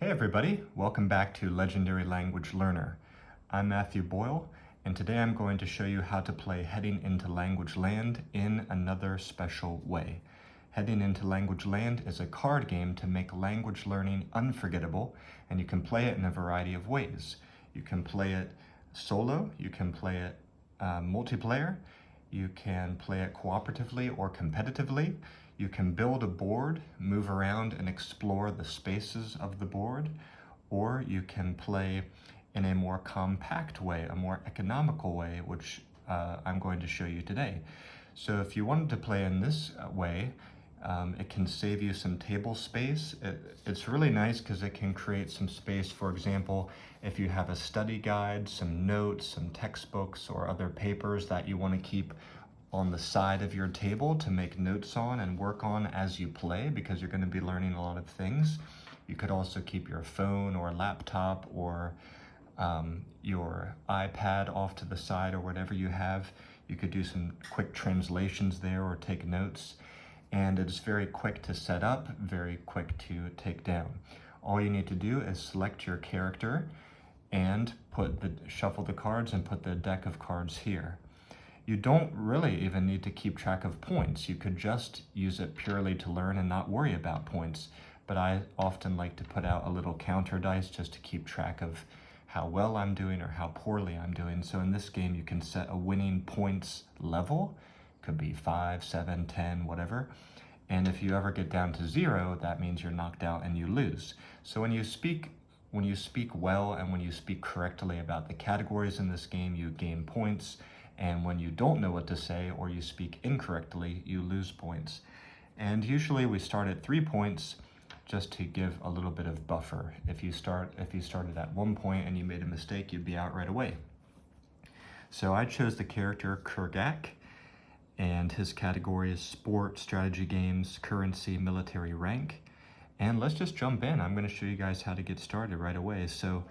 Hey everybody, welcome back to Legendary Language Learner. I'm Matthew Boyle, and today I'm going to show you how to play Heading into Language Land in another special way. Heading into Language Land is a card game to make language learning unforgettable, and you can play it in a variety of ways. You can play it solo, you can play it multiplayer, you can play it cooperatively or competitively. You can build a board, move around and explore the spaces of the board, or you can play in a more compact way, a more economical way, which I'm going to show you today. So if you wanted to play in this way, it can save you some table space. It's really nice because it can create some space. For example, if you have a study guide, some notes, some textbooks, or other papers that you want to keep on the side of your table to make notes on and work on as you play, because you're going to be learning a lot of things. You could also keep your phone or laptop or your iPad off to the side or whatever you have. You could do some quick translations there or take notes. And it's very quick to set up, very quick to take down. All you need to do is select your character and shuffle the cards and put the deck of cards here. You don't really even need to keep track of points. You could just use it purely to learn and not worry about points. But I often like to put out a little counter dice just to keep track of how well I'm doing or how poorly I'm doing. So in this game, you can set a winning points level. Could be 5, 7, 10, whatever. And if you ever get down to 0, that means you're knocked out and you lose. So when you speak well and when you speak correctly about the categories in this game, you gain points. And when you don't know what to say or you speak incorrectly, you lose points. And usually we start at 3 points just to give a little bit of buffer. If you started at 1 point and you made a mistake, you'd be out right away. So I chose the character Kurgak, and his category is sport, strategy games, currency, military rank. And let's just jump in. I'm going to show you guys how to get started right away. So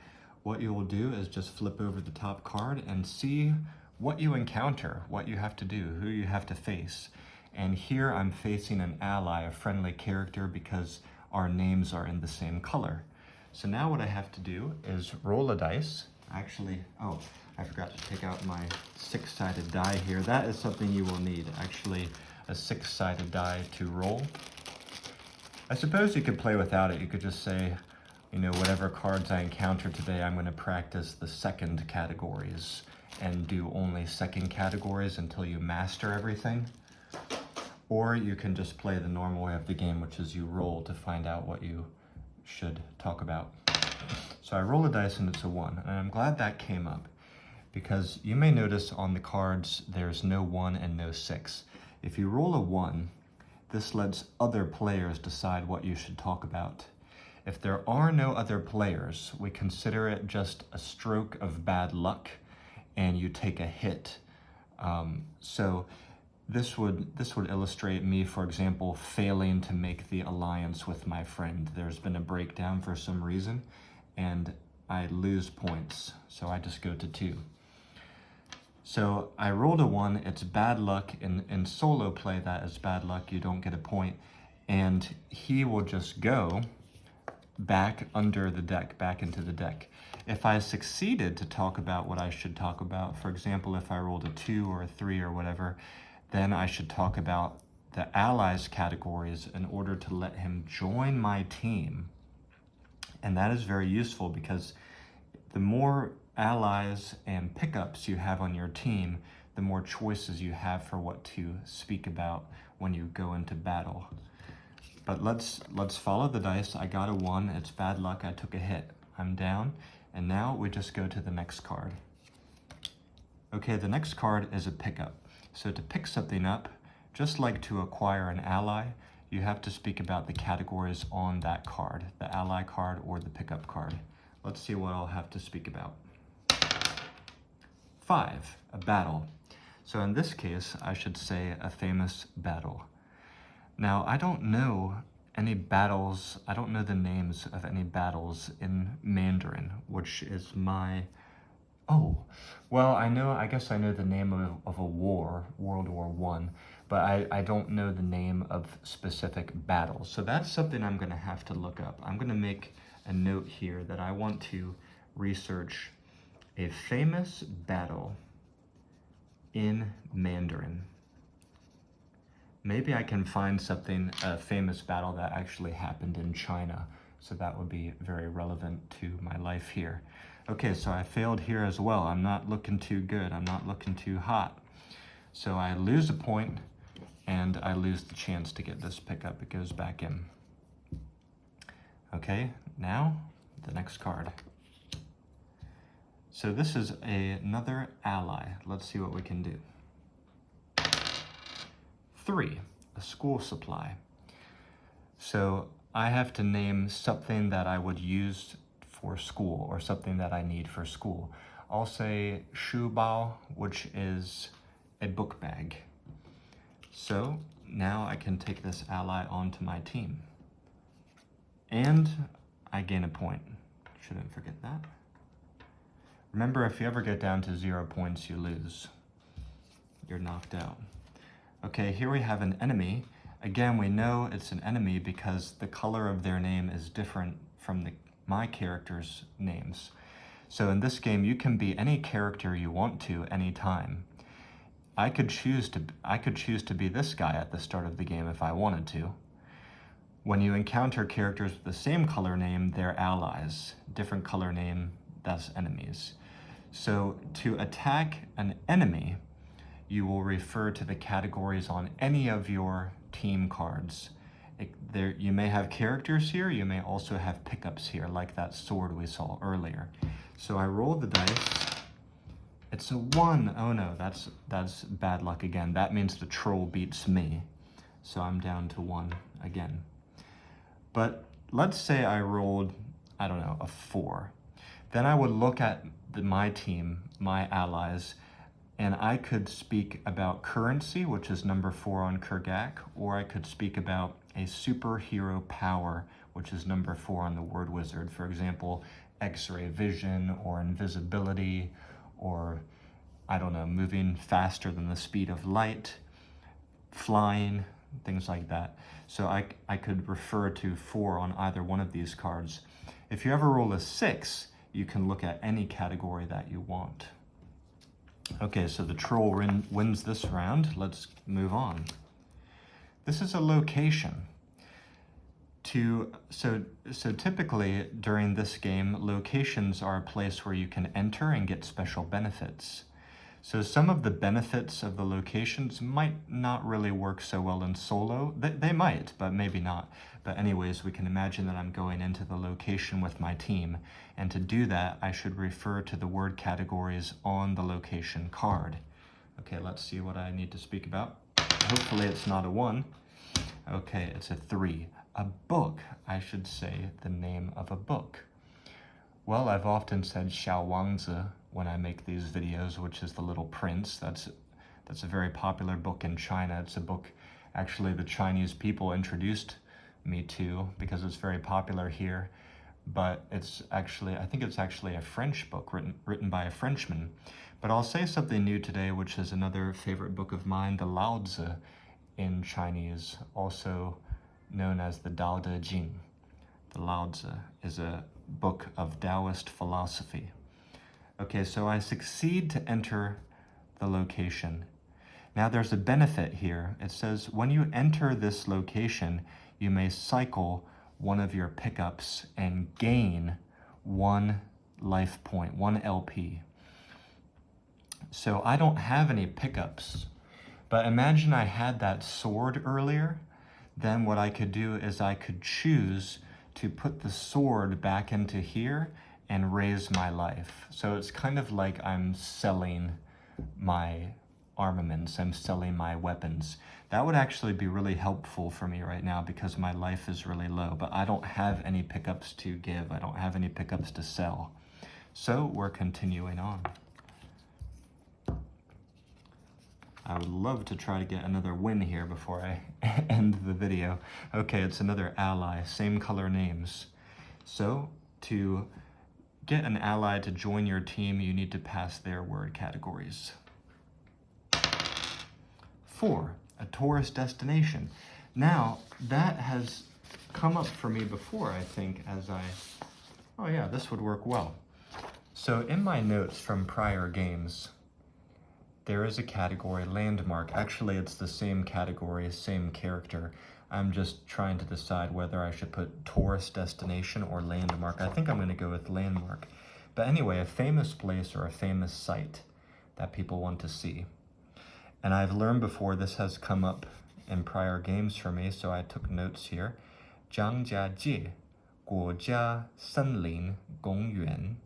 what you will do is just flip over the top card and see what you encounter, what you have to do, who you have to face. And here I'm facing an ally, a friendly character, because our names are in the same color. So now what I have to do is roll a dice. Actually, I forgot to take out my 6-sided die here. That is something you will need, actually, a 6-sided die to roll. I suppose you could play without it. You could just say, whatever cards I encounter today, I'm going to practice the second categories and do only second categories until you master everything. Or you can just play the normal way of the game, which is you roll to find out what you should talk about. So I roll a dice and it's a 1, and I'm glad that came up, because you may notice on the cards there's no 1 and no 6. If you roll a 1, this lets other players decide what you should talk about. If there are no other players, we consider it just a stroke of bad luck, and you take a hit. So this would illustrate me, for example, failing to make the alliance with my friend. There's been a breakdown for some reason, and I lose points, so I just go to 2. So I rolled a 1, it's bad luck. In solo play, that is bad luck, you don't get a point, and he will just go back under the deck, back into the deck. If I succeeded to talk about what I should talk about, for example, if I rolled a 2 or a 3 or whatever, then I should talk about the allies categories in order to let him join my team. And that is very useful, because the more allies and pickups you have on your team, the more choices you have for what to speak about when you go into battle. But let's follow the dice. I got a 1, it's bad luck, I took a hit. I'm down, and now we just go to the next card. Okay, the next card is a pickup. So to pick something up, just like to acquire an ally, you have to speak about the categories on that card, the ally card or the pickup card. Let's see what I'll have to speak about. 5, a battle. So in this case, I should say a famous battle. Now, I don't know any battles, I don't know the names of any battles in Mandarin, which is my... Oh, well, I guess I know the name of a war, World War I, but I don't know the name of specific battles. So that's something I'm gonna have to look up. I'm gonna make a note here that I want to research a famous battle in Mandarin. Maybe I can find something, a famous battle that actually happened in China. So that would be very relevant to my life here. Okay, so I failed here as well. I'm not looking too good. I'm not looking too hot. So I lose a point and I lose the chance to get this pickup. It goes back in. Okay, now the next card. So this is another ally. Let's see what we can do. 3, a school supply. So I have to name something that I would use for school or something that I need for school. I'll say 书包, which is a book bag. So now I can take this ally onto my team. And I gain a point. Shouldn't forget that. Remember, if you ever get down to 0 points, you lose. You're knocked out. Okay, here we have an enemy. Again, we know it's an enemy because the color of their name is different from my character's names. So in this game, you can be any character you want to anytime. I could choose to be this guy at the start of the game if I wanted to. When you encounter characters with the same color name, they're allies. Different color name, that's enemies. So to attack an enemy, you will refer to the categories on any of your team cards. You may have characters here, you may also have pickups here, like that sword we saw earlier. So I roll the dice. It's a 1. Oh no, that's bad luck again. That means the troll beats me. So I'm down to 1 again. But let's say I rolled, I don't know, a 4. Then I would look at my team, my allies, and I could speak about currency, which is number 4 on Kurgak, or I could speak about a superhero power, which is number 4 on the word wizard. For example, X-ray vision or invisibility, or I don't know, moving faster than the speed of light, flying, things like that. So I could refer to 4 on either one of these cards. If you ever roll a 6, you can look at any category that you want. Okay, so the troll wins this round. Let's move on. This is a location. So typically during this game, locations are a place where you can enter and get special benefits. So some of the benefits of the locations might not really work so well in solo. They might, but maybe not. But anyways, we can imagine that I'm going into the location with my team. And to do that, I should refer to the word categories on the location card. Okay, let's see what I need to speak about. Hopefully it's not a 1. Okay, it's a 3. A book. I should say the name of a book. Well, I've often said 小王子 when I make these videos, which is The Little Prince. That's a very popular book in China. It's a book actually the Chinese people introduced me to because it's very popular here. But I think it's actually a French book written by a Frenchman. But I'll say something new today, which is another favorite book of mine, the Lao Tzu in Chinese, also known as the Tao Te Ching. The Lao Tzu is a book of Taoist philosophy. Okay, so I succeed to enter the location. Now there's a benefit here. It says when you enter this location, you may cycle one of your pickups and gain 1 life point, 1 LP. So I don't have any pickups, but imagine I had that sword earlier. Then what I could do is I could choose to put the sword back into here and raise my life. So it's kind of like I'm selling my armaments, I'm selling my weapons. That would actually be really helpful for me right now because my life is really low, but I don't have any pickups to give. I don't have any pickups to sell. So we're continuing on. I would love to try to get another win here before I end the video. Okay, it's another ally, same color names. So to get an ally to join your team, you need to pass their word categories. 4, a tourist destination. Now, that has come up for me before, I think, oh yeah, this would work well. So in my notes from prior games, there is a category, landmark. Actually, it's the same category, same character. I'm just trying to decide whether I should put tourist destination or landmark. I think I'm going to go with landmark. But anyway, a famous place or a famous site that people want to see. And I've learned before, this has come up in prior games for me, so I took notes here. 张家界国家森林公园.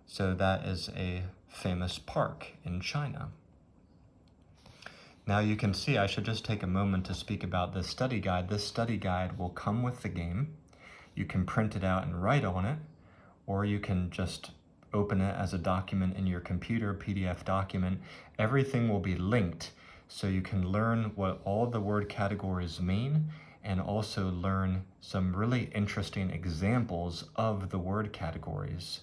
So that is a famous park in China. Now you can see I should just take a moment to speak about this study guide. This study guide will come with the game. You can print it out and write on it, or you can just open it as a document in your computer, PDF document. Everything will be linked so you can learn what all the word categories mean and also learn some really interesting examples of the word categories.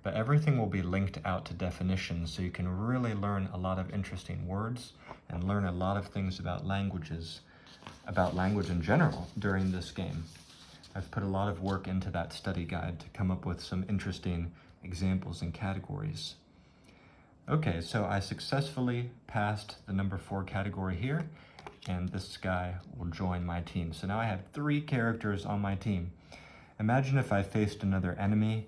But everything will be linked out to definitions, so you can really learn a lot of interesting words and learn a lot of things about languages, about language in general during this game. I've put a lot of work into that study guide to come up with some interesting examples and categories. Okay, so I successfully passed the number 4 category here, and this guy will join my team. So now I have 3 characters on my team. Imagine if I faced another enemy,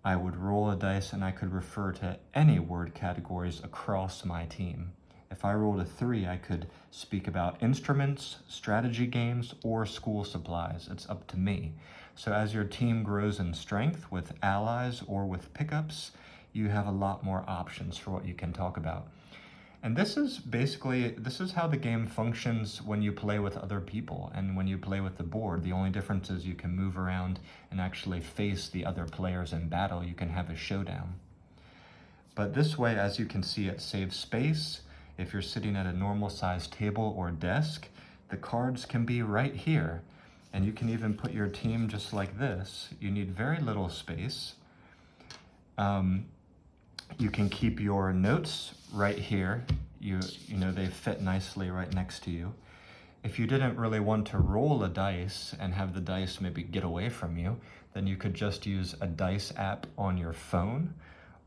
I would roll a dice and I could refer to any word categories across my team. If I rolled a 3, I could speak about instruments, strategy games, or school supplies. It's up to me. So as your team grows in strength with allies or with pickups, you have a lot more options for what you can talk about. And this is how the game functions when you play with other people and when you play with the board. The only difference is you can move around and actually face the other players in battle. You can have a showdown. But this way, as you can see, it saves space. If you're sitting at a normal sized table or desk, the cards can be right here. And you can even put your team just like this. You need very little space. You can keep your notes right here. You know, they fit nicely right next to you. If you didn't really want to roll a dice and have the dice maybe get away from you, then you could just use a dice app on your phone,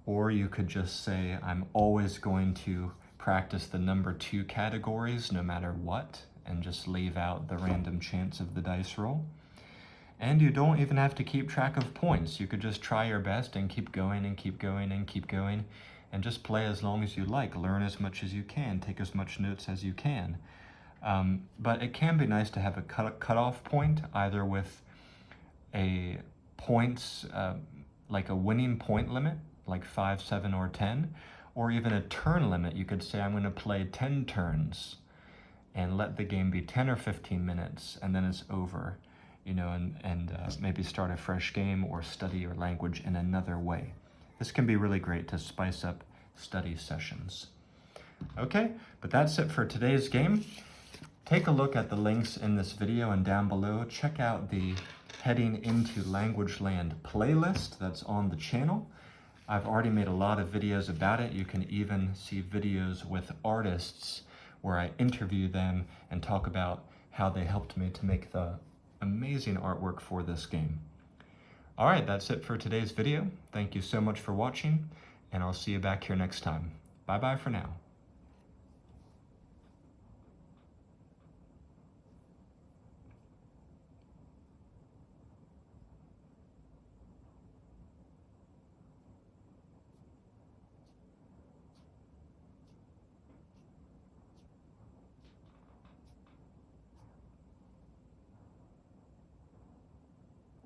or you could just say, I'm always going to practice the number 2 categories no matter what, and just leave out the random chance of the dice roll. And you don't even have to keep track of points. You could just try your best and keep going and keep going and keep going and just play as long as you like. Learn as much as you can. Take as much notes as you can. But it can be nice to have a cutoff point, either with a points, like a winning point limit, like 5, 7, or 10, or even a turn limit. You could say, I'm going to play 10 turns and let the game be 10 or 15 minutes, and then it's over. You know, and maybe start a fresh game or study your language in another way. This can be really great to spice up study sessions. Okay, but that's it for today's game. Take a look at the links in this video and down below. Check out the Heading into Language Land playlist that's on the channel. I've already made a lot of videos about it. You can even see videos with artists where I interview them and talk about how they helped me to make the amazing artwork for this game. All right, that's it for today's video. Thank you so much for watching, and I'll see you back here next time. Bye-bye for now.